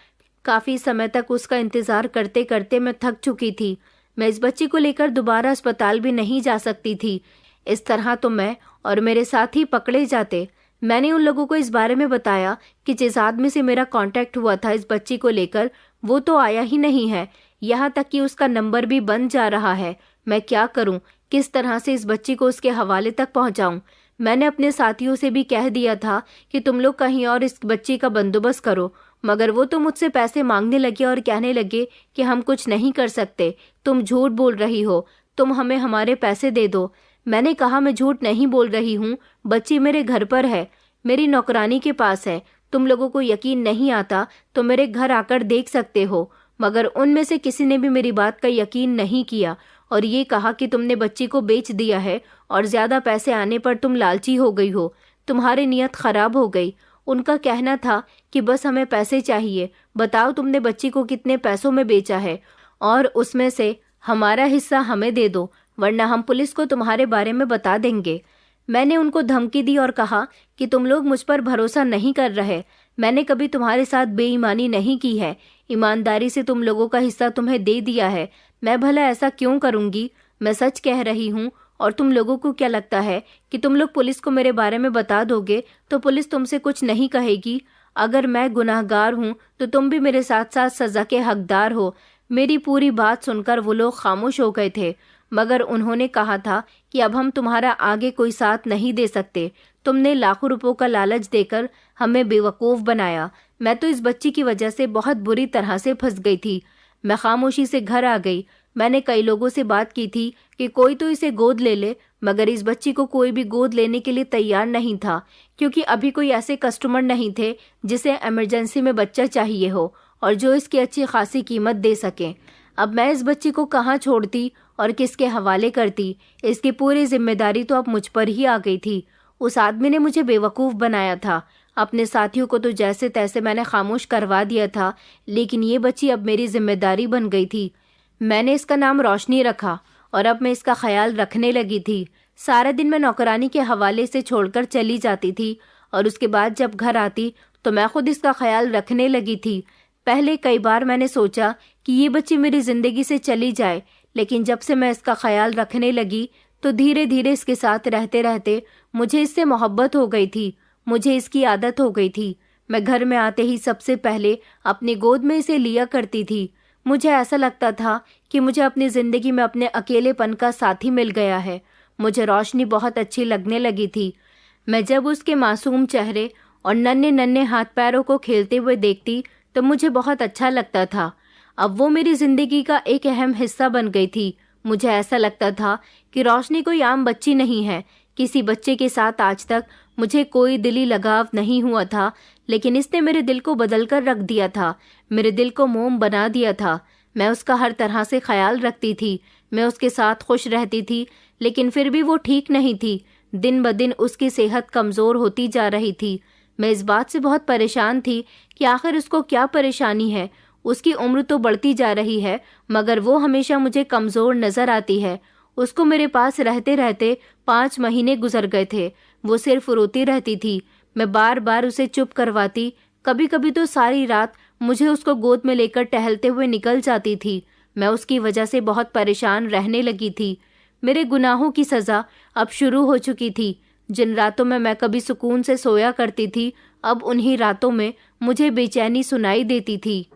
काफ़ी समय तक उसका इंतज़ार करते करते मैं थक चुकी थी। मैं इस बच्ची को लेकर दोबारा अस्पताल भी नहीं जा सकती थी। इस तरह तो मैं और मेरे साथी पकड़े जाते। मैंने उन लोगों को इस बारे में बताया कि जिस आदमी से मेरा कांटेक्ट हुआ था इस बच्ची को लेकर, वो तो आया ही नहीं है, यहाँ तक कि उसका नंबर भी बंद जा रहा है। मैं क्या करूं? किस तरह से इस बच्ची को उसके हवाले तक पहुंचाऊं? मैंने अपने साथियों से भी कह दिया था कि तुम लोग कहीं और इस बच्ची का बंदोबस्त करो, मगर वो तो मुझसे पैसे मांगने लगे और कहने लगे कि हम कुछ नहीं कर सकते, तुम झूठ बोल रही हो, तुम हमें हमारे पैसे दे दो। मैंने कहा मैं झूठ नहीं बोल रही हूँ, बच्ची मेरे घर पर है, मेरी नौकरानी के पास है। तुम लोगों को यकीन नहीं आता तो मेरे घर आकर देख सकते हो। मगर उनमें से किसी ने भी मेरी बात का यकीन नहीं किया और ये कहा कि तुमने बच्ची को बेच दिया है और ज्यादा पैसे आने पर तुम लालची हो गई हो, तुम्हारी नीयत खराब हो गई। उनका कहना था कि बस हमें पैसे चाहिए, बताओ तुमने बच्ची को कितने पैसों में बेचा है और उसमें से हमारा हिस्सा हमें दे दो, वरना हम पुलिस को तुम्हारे बारे में बता देंगे। मैंने उनको धमकी दी और कहा कि तुम लोग मुझ पर भरोसा नहीं कर रहे। मैंने कभी तुम्हारे साथ बेईमानी नहीं की है, ईमानदारी से तुम लोगों का हिस्सा तुम्हें दे दिया है। मैं भला ऐसा क्यों करूंगी? मैं सच कह रही हूँ। और तुम लोगों को क्या लगता है कि तुम लोग पुलिस को मेरे बारे में बता दोगे तो पुलिस तुमसे कुछ नहीं कहेगी? अगर मैं गुनाहगार हूँ तो तुम भी मेरे साथ साथ सजा के हकदार हो। मेरी पूरी बात सुनकर वो लोग खामोश हो गए थे, मगर उन्होंने कहा था कि अब हम तुम्हारा आगे कोई साथ नहीं दे सकते। तुमने लाखों रुपयों का लालच देकर हमें बेवकूफ़ बनाया। मैं तो इस बच्ची की वजह से बहुत बुरी तरह से फंस गई थी। मैं खामोशी से घर आ गई। मैंने कई लोगों से बात की थी कि कोई तो इसे गोद ले ले, मगर इस बच्ची को कोई भी गोद लेने के लिए तैयार नहीं था, क्योंकि अभी कोई ऐसे कस्टमर नहीं थे जिसे इमरजेंसी में बच्चा चाहिए हो और जो इसकी अच्छी खासी कीमत दे सकें। अब मैं इस बच्ची को कहाँ छोड़ती और किसके हवाले करती? इसकी पूरी जिम्मेदारी तो अब मुझ पर ही आ गई थी। उस आदमी ने मुझे बेवकूफ़ बनाया था। अपने साथियों को तो जैसे तैसे मैंने खामोश करवा दिया था, लेकिन ये बच्ची अब मेरी जिम्मेदारी बन गई थी। मैंने इसका नाम रोशनी रखा और अब मैं इसका ख्याल रखने लगी थी। सारा दिन मैं नौकरानी के हवाले से छोड़कर चली जाती थी और उसके बाद जब घर आती तो मैं खुद इसका ख्याल रखने लगी थी। पहले कई बार मैंने सोचा कि ये बच्ची मेरी ज़िंदगी से चली जाए, लेकिन जब से मैं इसका ख्याल रखने लगी तो धीरे धीरे इसके साथ रहते रहते मुझे इससे मोहब्बत हो गई थी, मुझे इसकी आदत हो गई थी। मैं घर में आते ही सबसे पहले अपनी गोद में इसे लिया करती थी। मुझे ऐसा लगता था कि मुझे अपनी ज़िंदगी में अपने अकेलेपन का साथी मिल गया है। मुझे रोशनी बहुत अच्छी लगने लगी थी। मैं जब उसके मासूम चेहरे और नन्हे नन्हे हाथ पैरों को खेलते हुए देखती तो मुझे बहुत अच्छा लगता था। अब वो मेरी ज़िंदगी का एक अहम हिस्सा बन गई थी। मुझे ऐसा लगता था कि रोशनी कोई आम बच्ची नहीं है। किसी बच्चे के साथ आज तक मुझे कोई दिली लगाव नहीं हुआ था, लेकिन इसने मेरे दिल को बदल कर रख दिया था, मेरे दिल को मोम बना दिया था। मैं उसका हर तरह से ख्याल रखती थी, मैं उसके साथ खुश रहती थी, लेकिन फिर भी वो ठीक नहीं थी। दिन ब दिन उसकी सेहत कमज़ोर होती जा रही थी। मैं इस बात से बहुत परेशान थी कि आखिर उसको क्या परेशानी है। उसकी उम्र तो बढ़ती जा रही है, मगर वो हमेशा मुझे कमज़ोर नज़र आती है। उसको मेरे पास रहते रहते 5 महीने गुजर गए थे। वो सिर्फ रोती रहती थी। मैं बार बार उसे चुप करवाती। कभी कभी तो सारी रात मुझे उसको गोद में लेकर टहलते हुए निकल जाती थी। मैं उसकी वजह से बहुत परेशान रहने लगी थी। मेरे गुनाहों की सज़ा अब शुरू हो चुकी थी। जिन रातों में मैं कभी सुकून से सोया करती थी, अब उन्हीं रातों में मुझे बेचैनी सुनाई देती थी।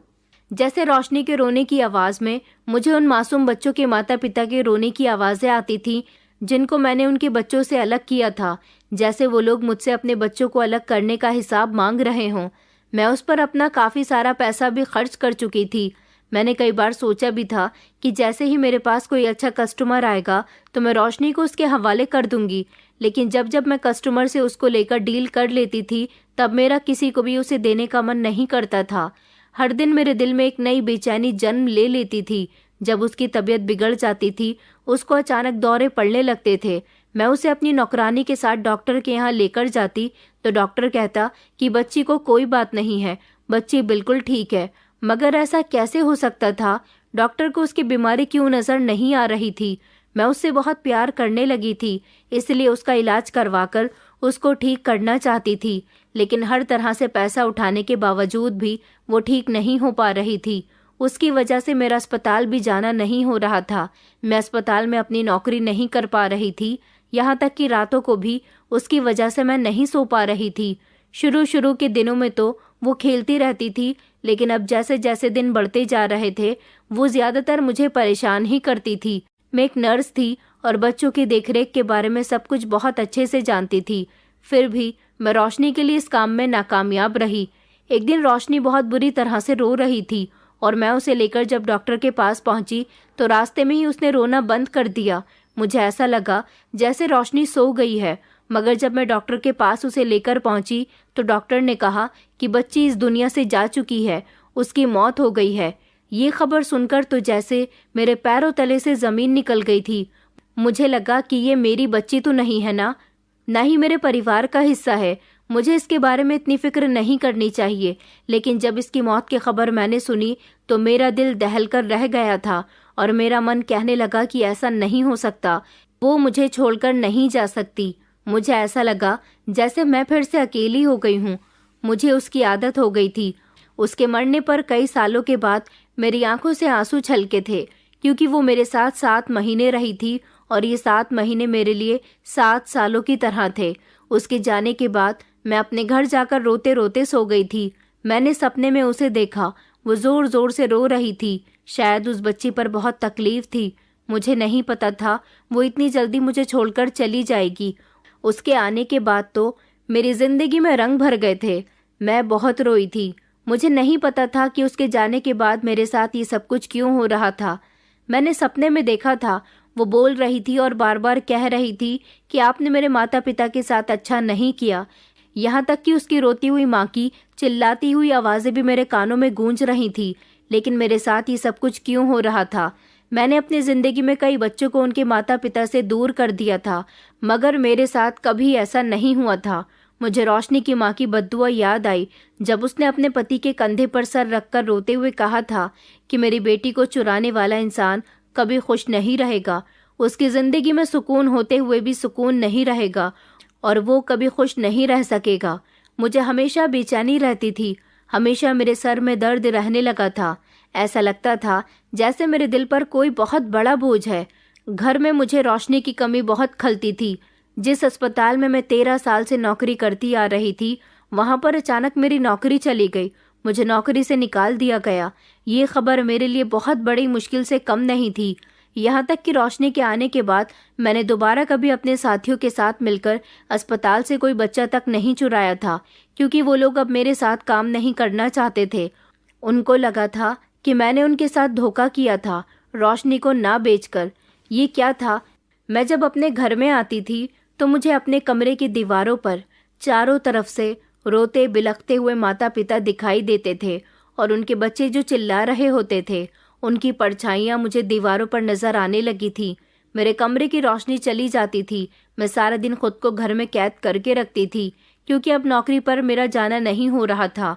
जैसे रोशनी के रोने की आवाज़ में मुझे उन मासूम बच्चों के माता पिता के रोने की आवाज़ें आती थीं, जिनको मैंने उनके बच्चों से अलग किया था। जैसे वो लोग मुझसे अपने बच्चों को अलग करने का हिसाब मांग रहे हों। मैं उस पर अपना काफ़ी सारा पैसा भी खर्च कर चुकी थी। मैंने कई बार सोचा भी था कि जैसे ही मेरे पास कोई अच्छा कस्टमर आएगा तो मैं रोशनी को उसके हवाले कर दूंगी, लेकिन जब जब मैं कस्टमर से उसको लेकर डील कर लेती थी, तब मेरा किसी को भी उसे देने का मन नहीं करता था। हर दिन मेरे दिल में एक नई बेचैनी जन्म ले लेती थी। जब उसकी तबीयत बिगड़ जाती थी, उसको अचानक दौरे पड़ने लगते थे, मैं उसे अपनी नौकरानी के साथ डॉक्टर के यहाँ लेकर जाती तो डॉक्टर कहता कि बच्ची को कोई बात नहीं है, बच्ची बिल्कुल ठीक है। मगर ऐसा कैसे हो सकता था? डॉक्टर को उसकी बीमारी क्यों नज़र नहीं आ रही थी? मैं उससे बहुत प्यार करने लगी थी, इसलिए उसका इलाज करवाकर उसको ठीक करना चाहती थी, लेकिन हर तरह से पैसा उठाने के बावजूद भी वो ठीक नहीं हो पा रही थी। उसकी वजह से मेरा अस्पताल भी जाना नहीं हो रहा था। मैं अस्पताल में अपनी नौकरी नहीं कर पा रही थी, यहाँ तक कि रातों को भी उसकी वजह से मैं नहीं सो पा रही थी। शुरू के दिनों में तो वो खेलती रहती थी, लेकिन अब जैसे जैसे दिन बढ़ते जा रहे थे वो ज़्यादातर मुझे परेशान ही करती थी। मैं एक नर्स थी और बच्चों की देखरेख के बारे में सब कुछ बहुत अच्छे से जानती थी, फिर भी मैं रोशनी के लिए इस काम में नाकामयाब रही। एक दिन रोशनी बहुत बुरी तरह से रो रही थी और मैं उसे लेकर जब डॉक्टर के पास पहुंची तो रास्ते में ही उसने रोना बंद कर दिया। मुझे ऐसा लगा जैसे रोशनी सो गई है, मगर जब मैं डॉक्टर के पास उसे लेकर पहुंची तो डॉक्टर ने कहा कि बच्ची इस दुनिया से जा चुकी है, उसकी मौत हो गई है। ये खबर सुनकर तो जैसे मेरे पैरों तले से ज़मीन निकल गई थी। मुझे लगा कि ये मेरी बच्ची तो नहीं है ना ही मेरे परिवार का हिस्सा है। मुझे इसके बारे में इतनी फिक्र नहीं करनी चाहिए, लेकिन जब इसकी मौत की खबर मैंने सुनी तो मेरा दिल दहल कर रह गया था और मेरा मन कहने लगा कि ऐसा नहीं हो सकता, वो मुझे छोड़कर नहीं जा सकती। मुझे ऐसा लगा जैसे मैं फिर से अकेली हो गई हूँ। मुझे उसकी आदत हो गई थी। उसके मरने पर कई सालों के बाद मेरी आंखों से आंसू छलके थे, क्योंकि वो मेरे साथ 7 महीने रही थी और ये 7 महीने मेरे लिए 7 सालों की तरह थे। उसके जाने के बाद मैं अपने घर जाकर रोते रोते सो गई थी। मैंने सपने में उसे देखा, वो जोर जोर से रो रही थी। शायद उस बच्ची पर बहुत तकलीफ थी। मुझे नहीं पता था वो इतनी जल्दी मुझे छोड़कर चली जाएगी। उसके आने के बाद तो मेरी जिंदगी में रंग भर गए थे। मैं बहुत रोई थी। मुझे नहीं पता था कि उसके जाने के बाद मेरे साथ ये सब कुछ क्यों हो रहा था। मैंने सपने में देखा था वो बोल रही थी और बार बार कह रही थी कि आपने मेरे माता पिता के साथ अच्छा नहीं किया। यहाँ तक कि उसकी रोती हुई माँ की चिल्लाती हुई आवाज़ें भी मेरे कानों में गूंज रही थी। लेकिन मेरे साथ ये सब कुछ क्यों हो रहा था? मैंने अपनी ज़िंदगी में कई बच्चों को उनके माता पिता से दूर कर दिया था, मगर मेरे साथ कभी ऐसा नहीं हुआ था। मुझे रोशनी की माँ की बद्दुआ याद आई जब उसने अपने पति के कंधे पर सर रखकर रोते हुए कहा था कि मेरी बेटी को चुराने वाला इंसान कभी खुश नहीं रहेगा, उसकी ज़िंदगी में सुकून होते हुए भी सुकून नहीं रहेगा और वो कभी खुश नहीं रह सकेगा। मुझे हमेशा बेचैनी रहती थी, हमेशा मेरे सर में दर्द रहने लगा था। ऐसा लगता था जैसे मेरे दिल पर कोई बहुत बड़ा बोझ है। घर में मुझे रोशनी की कमी बहुत खलती थी। जिस अस्पताल में मैं 13 साल से नौकरी करती आ रही थी, वहाँ पर अचानक मेरी नौकरी चली गई। मुझे नौकरी से निकाल दिया गया। ये खबर मेरे लिए बहुत बड़ी मुश्किल से कम नहीं थी। यहाँ तक कि रोशनी के आने के बाद मैंने दोबारा कभी अपने साथियों के साथ मिलकर अस्पताल से कोई बच्चा तक नहीं चुराया था, क्योंकि वो लोग अब मेरे साथ काम नहीं करना चाहते थे। उनको लगा था कि मैंने उनके साथ धोखा किया था, रोशनी को ना बेचकर। ये क्या था? मैं जब अपने घर में आती थी तो मुझे अपने कमरे की दीवारों पर चारों तरफ से रोते बिलखते हुए माता पिता दिखाई देते थे और उनके बच्चे जो चिल्ला रहे होते थे, उनकी परछाइयाँ मुझे दीवारों पर नजर आने लगी थी। मेरे कमरे की रोशनी चली जाती थी। मैं सारा दिन खुद को घर में कैद करके रखती थी, क्योंकि अब नौकरी पर मेरा जाना नहीं हो रहा था।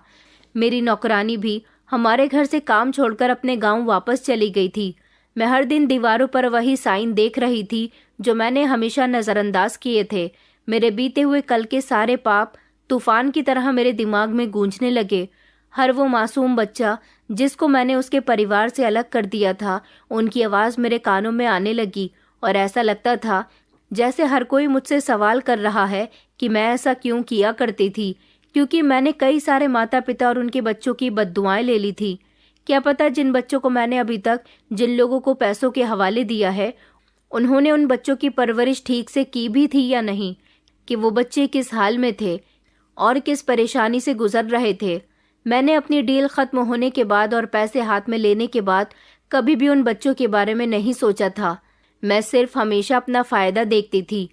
मेरी नौकरानी भी हमारे घर से काम छोड़कर अपने गांव वापस चली गई थी। मैं हर दिन दीवारों पर वही साइन देख रही थी जो मैंने हमेशा नज़रअंदाज किए थे। मेरे बीते हुए कल के सारे पाप तूफान की तरह मेरे दिमाग में गूंजने लगे। हर वो मासूम बच्चा जिसको मैंने उसके परिवार से अलग कर दिया था, उनकी आवाज़ मेरे कानों में आने लगी और ऐसा लगता था जैसे हर कोई मुझसे सवाल कर रहा है कि मैं ऐसा क्यों किया करती थी, क्योंकि मैंने कई सारे माता पिता और उनके बच्चों की बद्दुआएं ले ली थी। क्या पता जिन बच्चों को मैंने अभी तक जिन लोगों को पैसों के हवाले दिया है, उन्होंने उन बच्चों की परवरिश ठीक से की भी थी या नहीं, कि वो बच्चे किस हाल में थे और किस परेशानी से गुजर रहे थे। मैंने अपनी डील ख़त्म होने के बाद और पैसे हाथ में लेने के बाद कभी भी उन बच्चों के बारे में नहीं सोचा था। मैं सिर्फ हमेशा अपना फ़ायदा देखती थी।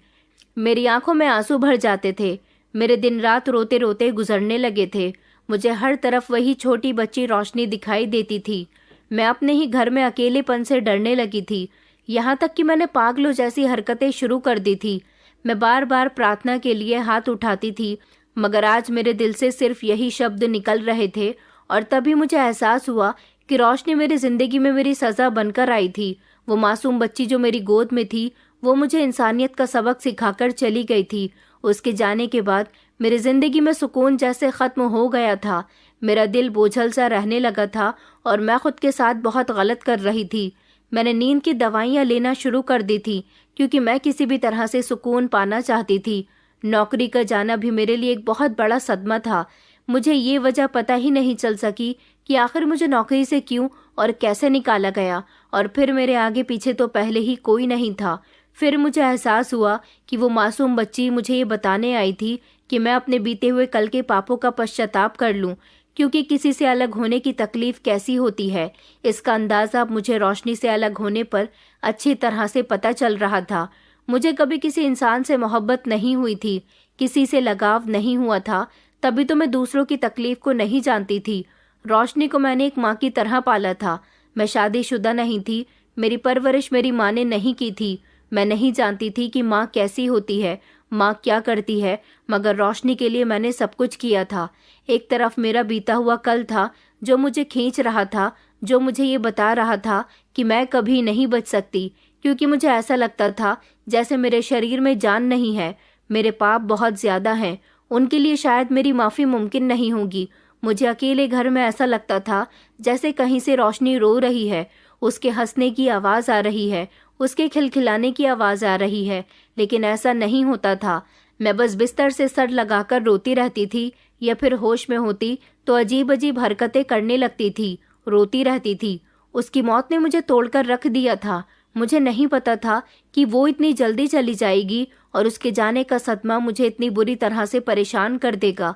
मेरी आंखों में आंसू भर जाते थे। मेरे दिन रात रोते रोते गुजरने लगे थे। मुझे हर तरफ वही छोटी बच्ची रोशनी दिखाई देती थी। मैं अपने ही घर में अकेलेपन से डरने लगी थी। यहाँ तक कि मैंने पागलों जैसी हरकतें शुरू कर दी थी। मैं बार बार प्रार्थना के लिए हाथ उठाती थी, मगर आज मेरे दिल से सिर्फ यही शब्द निकल रहे थे और तभी मुझे एहसास हुआ कि रोशनी मेरी ज़िंदगी में मेरी सज़ा बनकर आई थी। वो मासूम बच्ची जो मेरी गोद में थी, वो मुझे इंसानियत का सबक सिखाकर चली गई थी। उसके जाने के बाद मेरी ज़िंदगी में सुकून जैसे ख़त्म हो गया था। मेरा दिल बोझल सा रहने लगा था और मैं खुद के साथ बहुत गलत कर रही थी। मैंने नींद की दवाइयाँ लेना शुरू कर दी थी, क्योंकि मैं किसी भी तरह से सुकून पाना चाहती थी। नौकरी का जाना भी मेरे लिए एक बहुत बड़ा सदमा था। मुझे ये वजह पता ही नहीं चल सकी कि आखिर मुझे नौकरी से क्यों और कैसे निकाला गया, और फिर मेरे आगे पीछे तो पहले ही कोई नहीं था। फिर मुझे एहसास हुआ कि वो मासूम बच्ची मुझे ये बताने आई थी कि मैं अपने बीते हुए कल के पापों का पश्चाताप कर लूं, क्योंकि किसी से अलग होने की तकलीफ कैसी होती है, इसका अंदाज़ा अब मुझे रोशनी से अलग होने पर अच्छी तरह से पता चल रहा था। मुझे कभी किसी इंसान से मोहब्बत नहीं हुई थी, किसी से लगाव नहीं हुआ था, तभी तो मैं दूसरों की तकलीफ को नहीं जानती थी। रोशनी को मैंने एक माँ की तरह पाला था। मैं शादीशुदा नहीं थी, मेरी परवरिश मेरी माँ ने नहीं की थी। मैं नहीं जानती थी कि माँ कैसी होती है, माँ क्या करती है, मगर रोशनी के लिए मैंने सब कुछ किया था। एक तरफ मेरा बीता हुआ कल था जो मुझे खींच रहा था, जो मुझे ये बता रहा था कि मैं कभी नहीं बच सकती, क्योंकि मुझे ऐसा लगता था जैसे मेरे शरीर में जान नहीं है। मेरे पाप बहुत ज़्यादा हैं, उनके लिए शायद मेरी माफ़ी मुमकिन नहीं होगी। मुझे अकेले घर में ऐसा लगता था जैसे कहीं से रोशनी रो रही है, उसके हंसने की आवाज़ आ रही है, उसके खिलखिलाने की आवाज़ आ रही है, लेकिन ऐसा नहीं होता था। मैं बस बिस्तर से सर लगाकर रोती रहती थी, या फिर होश में होती तो अजीब अजीब हरकतें करने लगती थी, रोती रहती थी। उसकी मौत ने मुझे तोड़कर रख दिया था। मुझे नहीं पता था कि वो इतनी जल्दी चली जाएगी और उसके जाने का सदमा मुझे इतनी बुरी तरह से परेशान कर देगा।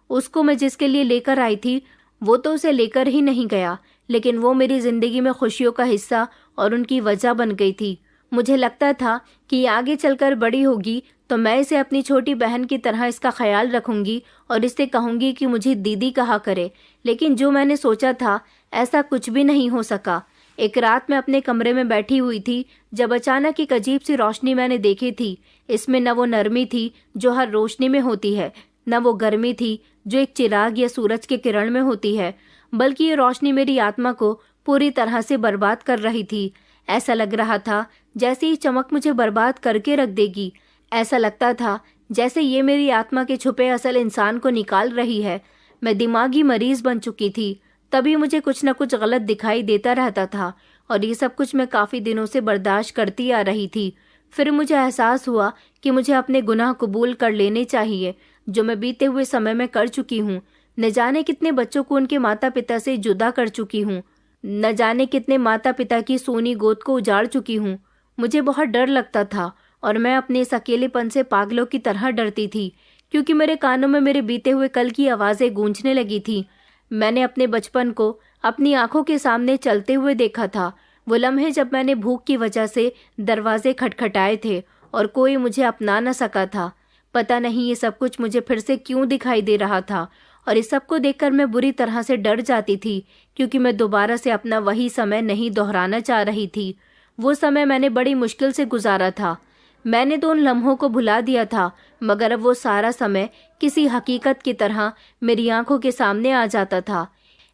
उसको मैं जिसके लिए लेकर आई थी वो तो उसे लेकर ही नहीं गया, लेकिन वो मेरी जिंदगी में खुशियों का हिस्सा और उनकी वजह बन गई थी। मुझे लगता था कि ये आगे चलकर बड़ी होगी तो मैं इसे अपनी छोटी बहन की तरह इसका ख्याल रखूंगी और इससे कहूंगी कि मुझे दीदी कहा करे, लेकिन जो मैंने सोचा था ऐसा कुछ भी नहीं हो सका। एक रात मैं अपने कमरे में बैठी हुई थी जब अचानक एक अजीब सी रोशनी मैंने देखी थी। इसमें न वो नरमी थी जो हर रोशनी में होती है, न वो गर्मी थी जो एक चिराग या सूरज के किरण में होती है, बल्कि ये रोशनी मेरी आत्मा को पूरी तरह से बर्बाद कर रही थी। ऐसा लग रहा था जैसे ये चमक मुझे बर्बाद करके रख देगी। ऐसा लगता था जैसे ये मेरी आत्मा के छुपे असल इंसान को निकाल रही है। मैं दिमागी मरीज बन चुकी थी। तभी मुझे कुछ न कुछ गलत दिखाई देता रहता था, और ये सब कुछ मैं काफ़ी दिनों से बर्दाश्त करती आ रही थी। फिर मुझे एहसास हुआ कि मुझे अपने गुनाह कबूल कर लेने चाहिए, जो मैं बीते हुए समय में कर चुकी हूँ। न जाने कितने बच्चों को उनके माता पिता से जुदा कर चुकी हूँ, न जाने कितने माता पिता की सोनी गोद को उजाड़ चुकी हूँ। मुझे बहुत डर लगता था, और मैं अपने इस अकेलेपन से पागलों की तरह डरती थी, क्योंकि मेरे कानों में मेरे बीते हुए कल की आवाज़ें गूंजने लगी थी। मैंने अपने बचपन को अपनी आंखों के सामने चलते हुए देखा था। वो लम्हे जब मैंने भूख की वजह से दरवाजे खटखटाए थे और कोई मुझे अपना न सका था। पता नहीं ये सब कुछ मुझे फिर से क्यों दिखाई दे रहा था, और इस सब को देखकर मैं बुरी तरह से डर जाती थी, क्योंकि मैं दोबारा से अपना वही समय नहीं दोहराना चाह रही थी। वो समय मैंने बड़ी मुश्किल से गुजारा था। मैंने तो उन लम्हों को भुला दिया था, मगर अब वो सारा समय किसी हकीकत की तरह मेरी आंखों के सामने आ जाता था।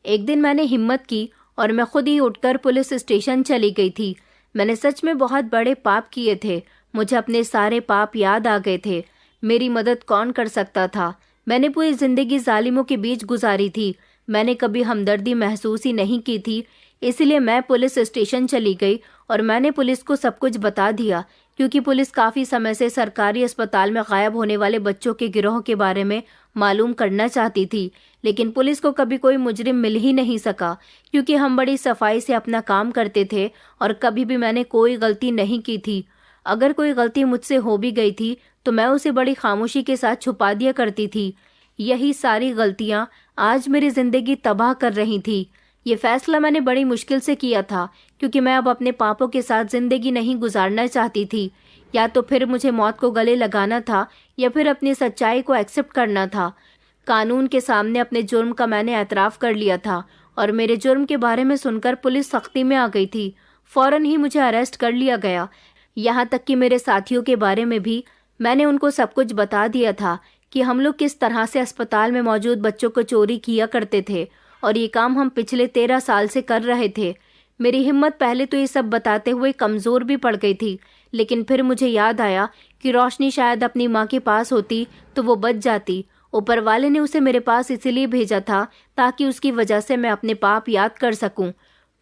एक दिन मैंने हिम्मत की और मैं खुद ही उठकर पुलिस स्टेशन चली गई थी। मैंने सच में बहुत बड़े पाप किए थे। मुझे अपने सारे पाप याद आ गए थे। मेरी मदद कौन कर सकता था? मैंने पूरी जिंदगी जालिमों के बीच गुजारी थी। मैंने कभी हमदर्दी महसूस ही नहीं की थी। इसलिए मैं पुलिस स्टेशन चली गई और मैंने पुलिस को सब कुछ बता दिया, क्योंकि पुलिस काफ़ी समय से सरकारी अस्पताल में गायब होने वाले बच्चों के गिरोह के बारे में मालूम करना चाहती थी। लेकिन पुलिस को कभी कोई मुजरिम मिल ही नहीं सका, क्योंकि हम बड़ी सफाई से अपना काम करते थे और कभी भी मैंने कोई गलती नहीं की थी। अगर कोई गलती मुझसे हो भी गई थी तो मैं उसे बड़ी खामोशी के साथ छुपा दिया करती थी। यही सारी गलतियां आज मेरी जिंदगी तबाह कर रही थी। ये फैसला मैंने बड़ी मुश्किल से किया था, क्योंकि मैं अब अपने पापों के साथ जिंदगी नहीं गुजारना चाहती थी। या तो फिर मुझे मौत को गले लगाना था, या फिर अपनी सच्चाई को एक्सेप्ट करना था। कानून के सामने अपने जुर्म का मैंने एतराफ़ कर लिया था, और मेरे जुर्म के बारे में सुनकर पुलिस सख्ती में आ गई थी। फौरन ही मुझे अरेस्ट कर लिया गया। यहाँ तक कि मेरे साथियों के बारे में भी मैंने उनको सब कुछ बता दिया था कि हम लोग किस तरह से अस्पताल में मौजूद बच्चों को चोरी किया करते थे, और ये काम हम पिछले 13 साल से कर रहे थे। मेरी हिम्मत पहले तो ये सब बताते हुए कमज़ोर भी पड़ गई थी, लेकिन फिर मुझे याद आया कि रोशनी शायद अपनी माँ के पास होती तो वो बच जाती। ऊपर वाले ने उसे मेरे पास इसलिए भेजा था ताकि उसकी वजह से मैं अपने पाप याद कर सकूं।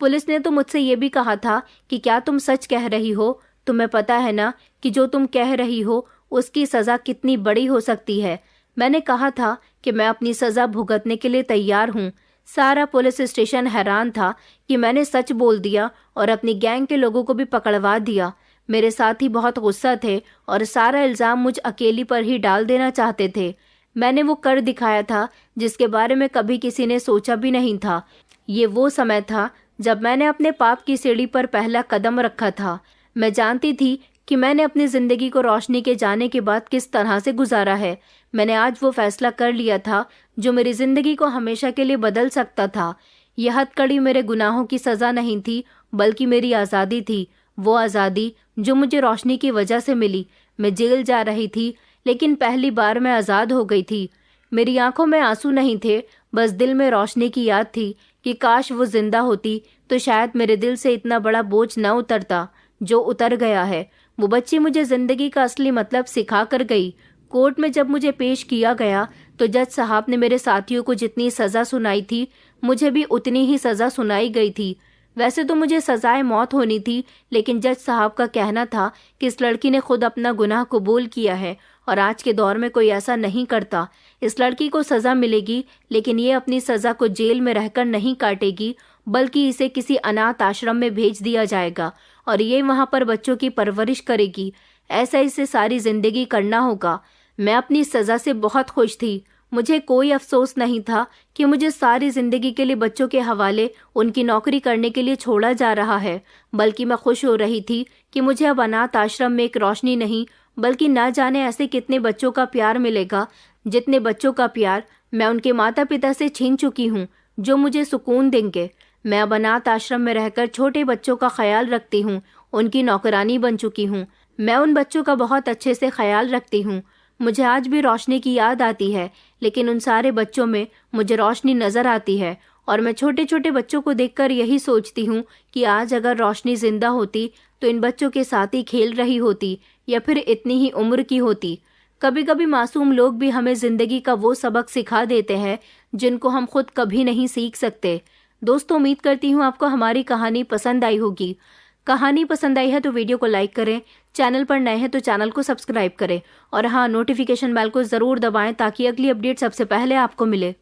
पुलिस ने तो मुझसे ये भी कहा था कि क्या तुम सच कह रही हो? तुम्हें पता है ना कि जो तुम कह रही हो उसकी सज़ा कितनी बड़ी हो सकती है। मैंने कहा था कि मैं अपनी सज़ा भुगतने के लिए तैयार हूँ। सारा पुलिस स्टेशन हैरान था कि मैंने सच बोल दिया और अपनी गैंग के लोगों को भी पकड़वा दिया। मेरे साथी बहुत गुस्सा थे और सारा इल्ज़ाम मुझ अकेली पर ही डाल देना चाहते थे। मैंने वो कर दिखाया था जिसके बारे में कभी किसी ने सोचा भी नहीं था। ये वो समय था जब मैंने अपने पाप की सीढ़ी पर पहला कदम रखा था। मैं जानती थी कि मैंने अपनी ज़िंदगी को रोशनी के जाने के बाद किस तरह से गुजारा है। मैंने आज वो फैसला कर लिया था जो मेरी ज़िंदगी को हमेशा के लिए बदल सकता था। यह हथकड़ी मेरे गुनाहों की सज़ा नहीं थी, बल्कि मेरी आज़ादी थी। वो आज़ादी जो मुझे रोशनी की वजह से मिली। मैं जेल जा रही थी, लेकिन पहली बार मैं आज़ाद हो गई थी। मेरी आंखों में आंसू नहीं थे, बस दिल में रोशनी की याद थी कि काश वो जिंदा होती तो शायद मेरे दिल से इतना बड़ा बोझ न उतरता जो उतर गया है। वो बच्ची मुझे जिंदगी का असली मतलब सिखा कर गई। कोर्ट में जब मुझे पेश किया गया तो जज साहब ने मेरे साथियों को जितनी सज़ा सुनाई थी, मुझे भी उतनी ही सज़ा सुनाई गई थी। वैसे तो मुझे सजाए मौत होनी थी, लेकिन जज साहब का कहना था कि इस लड़की ने खुद अपना गुनाह कबूल किया है और आज के दौर में कोई ऐसा नहीं करता। इस लड़की को सज़ा मिलेगी, लेकिन ये अपनी सज़ा को जेल में रहकर नहीं काटेगी, बल्कि इसे किसी अनाथ आश्रम में भेज दिया जाएगा और ये वहाँ पर बच्चों की परवरिश करेगी। ऐसा इसे सारी ज़िंदगी करना होगा। मैं अपनी सज़ा से बहुत खुश थी। मुझे कोई अफसोस नहीं था कि मुझे सारी ज़िंदगी के लिए बच्चों के हवाले उनकी नौकरी करने के लिए छोड़ा जा रहा है, बल्कि मैं खुश हो रही थी कि मुझे अब अनाथ आश्रम में एक रोशनी नहीं, बल्कि ना जाने ऐसे कितने बच्चों का प्यार मिलेगा, जितने बच्चों का प्यार मैं उनके माता पिता से छीन चुकी हूँ, जो मुझे सुकून देंगे। मैं अब अनाथ आश्रम में रहकर छोटे बच्चों का ख्याल रखती हूँ, उनकी नौकरानी बन चुकी हूँ। मैं उन बच्चों का बहुत अच्छे से ख्याल रखती हूँ। मुझे आज भी रोशनी की याद आती है, लेकिन उन सारे बच्चों में मुझे रोशनी नज़र आती है और मैं छोटे छोटे बच्चों को देखकर यही सोचती हूँ कि आज अगर रोशनी जिंदा होती तो इन बच्चों के साथ ही खेल रही होती या फिर इतनी ही उम्र की होती। कभी कभी मासूम लोग भी हमें ज़िंदगी का वो सबक सिखा देते हैं जिनको हम खुद कभी नहीं सीख सकते। दोस्तों, उम्मीद करती हूँ आपको हमारी कहानी पसंद आई होगी। कहानी पसंद आई है तो वीडियो को लाइक करें, चैनल पर नए हैं तो चैनल को सब्सक्राइब करें और हाँ, नोटिफिकेशन बेल को ज़रूर दबाएं ताकि अगली अपडेट सबसे पहले आपको मिले।